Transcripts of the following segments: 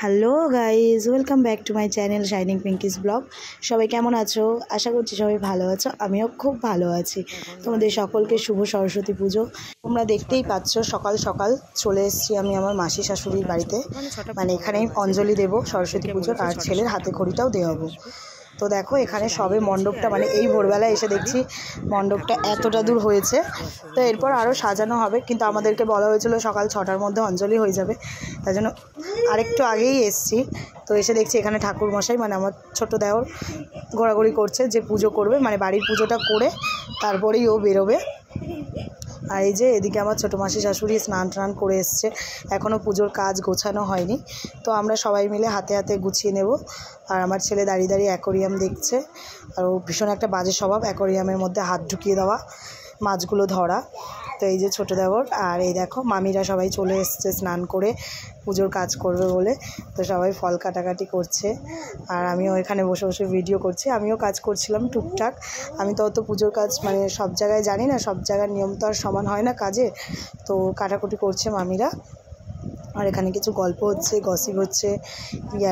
Hello guys, welcome back to my channel shining Pinki's blog. সবাই কেমন আছো? আশা করছি সবাই ভালো আছো। আমিও খুব ভালো আছি। তোমাদের সকলকে শুভ সরস্বতী পুজো। তোমরা দেখতেই পাচ্ছ, সকাল সকাল চলে এসেছি আমি আমার মাসি শাশুড়ির বাড়িতে। মানে এখানেই অঞ্জলি দেব সরস্বতী পুজোর, আর ছেলের হাতে খড়িটাও দেওয়াবো। তো দেখো এখানে সবে মণ্ডপটা, মানে এই ভোরবেলায় এসে দেখছি মণ্ডপটা এতটা দূর হয়েছে। তো এরপর আরও সাজানো হবে, কিন্তু আমাদেরকে বলা হয়েছিল সকাল 6টার মধ্যে অঞ্জলি হয়ে যাবে, তাই জন্য আরেকটু আগেই এসছি। তো এসে দেখছি এখানে ঠাকুরমশাই, মানে আমার ছোটো দেওর ঘোরাঘুরি করছে, যে পুজো করবে, মানে বাড়ির পুজোটা করে তারপরেই ও বেরোবে। আর এই যে এদিকে আমার ছোটো মাসি শাশুড়ি স্নান টান করে এসছে, এখনও পুজোর কাজ গোছানো হয়নি। তো আমরা সবাই মিলে হাতে হাতে গুছিয়ে নেব। আর আমার ছেলে দাঁড়িয়ে দাঁড়িয়ে অ্যাকোরিয়াম দেখছে, আর ও ভীষণ একটা বাজে স্বভাব, অ্যাকোরিয়ামের মধ্যে হাত ঢুকিয়ে দেওয়া, মাছগুলো ধরা। তো এই যে ছোটো দেওর, আর এই দেখো মামিরা সবাই চলে এসছে স্নান করে পুজোর কাজ করবে বলে। তো সবাই ফল কাটাকাটি করছে, আর আমিও এখানে বসে বসে ভিডিও করছি। আমিও কাজ করছিলাম টুকটাক। আমি তো অত পুজোর কাজ মানে সব জায়গায় জানি না, সব জায়গার নিয়ম তো আর সমান হয় না কাজে। তো কাটাকুটি করছে মামিরা, আর এখানে কিছু গল্প হচ্ছে, গসিপ হচ্ছে,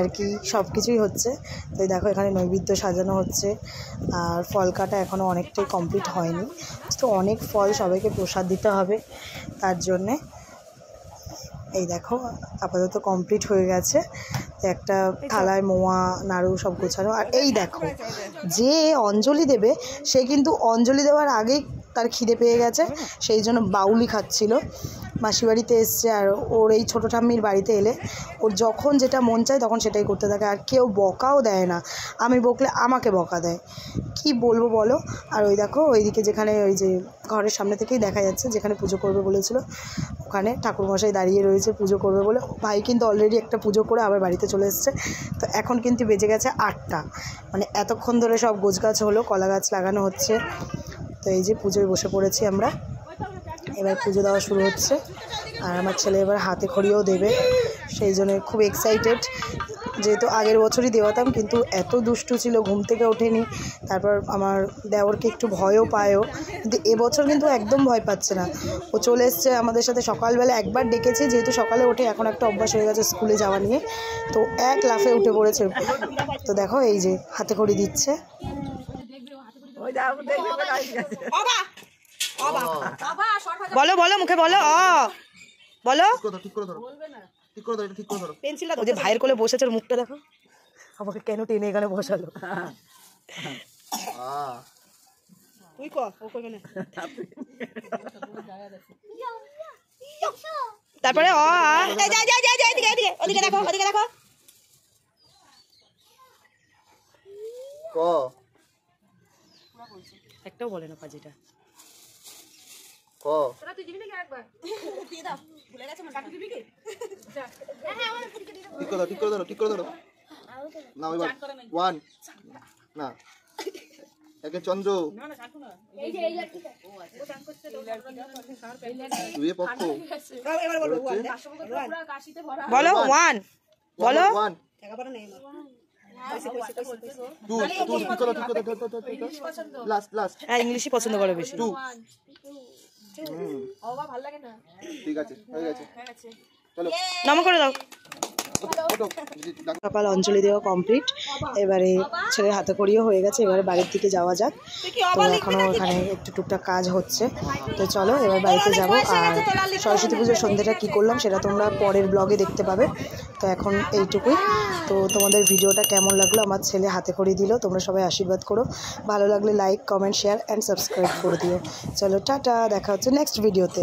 আর কি সব কিছুই হচ্ছে। তো দেখো এখানে নৈবেদ্য সাজানো হচ্ছে, আর ফল কাটা এখনও অনেকটাই কমপ্লিট হয়নি। তো অনেক ফল সবাইকে প্রসাদ দিতে হবে, তার জন্যে এই দেখো আপাতত কমপ্লিট হয়ে গেছে। একটা থালায় মোয়া নাড়ু সব গোছানো। আর এই দেখো যে অঞ্জলি দেবে সে কিন্তু অঞ্জলি দেওয়ার আগেই তার খিদে পেয়ে গেছে, সেই জন্য বাউলি খাচ্ছিল। মাসি বাড়িতে এসছে, আর ওর এই ছোটো ঠাম্মির বাড়িতে এলে ওর যখন যেটা মন চায় তখন সেটাই করতে থাকে, আর কেউ বকাও দেয় না। আমি বকলে আমাকে বকা দেয়, কি বলবো বলো। আর ওই দেখো ওইদিকে যেখানে ওই যে ঘরের সামনে থেকেই দেখা যাচ্ছে যেখানে পুজো করবে বলেছিল, ওখানে ঠাকুরমশাই দাঁড়িয়ে রয়েছে পুজো করবে বলে। ভাই কিন্তু অলরেডি একটা পুজো করে আবার বাড়িতে চলে এসছে। তো এখন কিন্তু বেজে গেছে 8টা, মানে এতক্ষণ ধরে সব গোছগাছ হলো, কলা গাছ লাগানো হচ্ছে। তো এই যে পুজোয় বসে পড়েছি আমরা, এবার পুজো দেওয়া শুরু হচ্ছে। আর আমার ছেলে এবার হাতে খড়িও দেবে, সেই জন্য খুব এক্সাইটেড। যেহেতু আগের বছরই দেওয়াতাম, কিন্তু এত দুষ্টু ছিল, ঘুম থেকে ওঠেনি। তারপর আমার দেওরকে একটু ভয়ও পায়ও, কিন্তু এবছর কিন্তু একদম ভয় পাচ্ছে না। ও চলে এসছে আমাদের সাথে। সকালবেলা একবার ডেকেছি, যেহেতু সকালে ওঠে, এখন একটা অভ্যাস হয়ে গেছে স্কুলে যাওয়া নিয়ে, তো এক লাফে উঠে পড়েছে। তো দেখো এই যে হাতে খড়ি দিচ্ছে। বলো বলো, মুখে বলো, বলো। ওই যে ভাইয়ের কোলে বসেছে, মুখটা দেখো। আমাকে কেন টেনে এখানে বসালো? তুই তারপরে ওদিকে দেখো, ওদিকে দেখো। একটাও বলে না পাজিটা। চন্দ্র বলো, 1 বলো। ইংলিশই পছন্দ করে বেশি। ঠিক আছে, হয়ে গেছে, চলো নাম করে দাও। সকাল অঞ্জলি দেওয়া কমপ্লিট, এবারে ছেলের হাতে খড়িও হয়ে গেছে। এবারে বাড়ির দিকে যাওয়া যাক। তো এখনও এখানে একটু টুকটাক কাজ হচ্ছে। তো চলো এবার বাড়িতে যাব। আর সরস্বতী পুজোর সন্ধ্যেটা কী করলাম সেটা তোমরা পরের ব্লগে দেখতে পাবে। তো এখন এইটুকুই। তো তোমাদের ভিডিওটা কেমন লাগলো? আমার ছেলে হাতে খড়ি দিল, তোমরা সবাই আশীর্বাদ করো। ভালো লাগলে like, comment, share and subscribe করে দিও। চলো টাটা, দেখা হচ্ছে নেক্সট ভিডিওতে।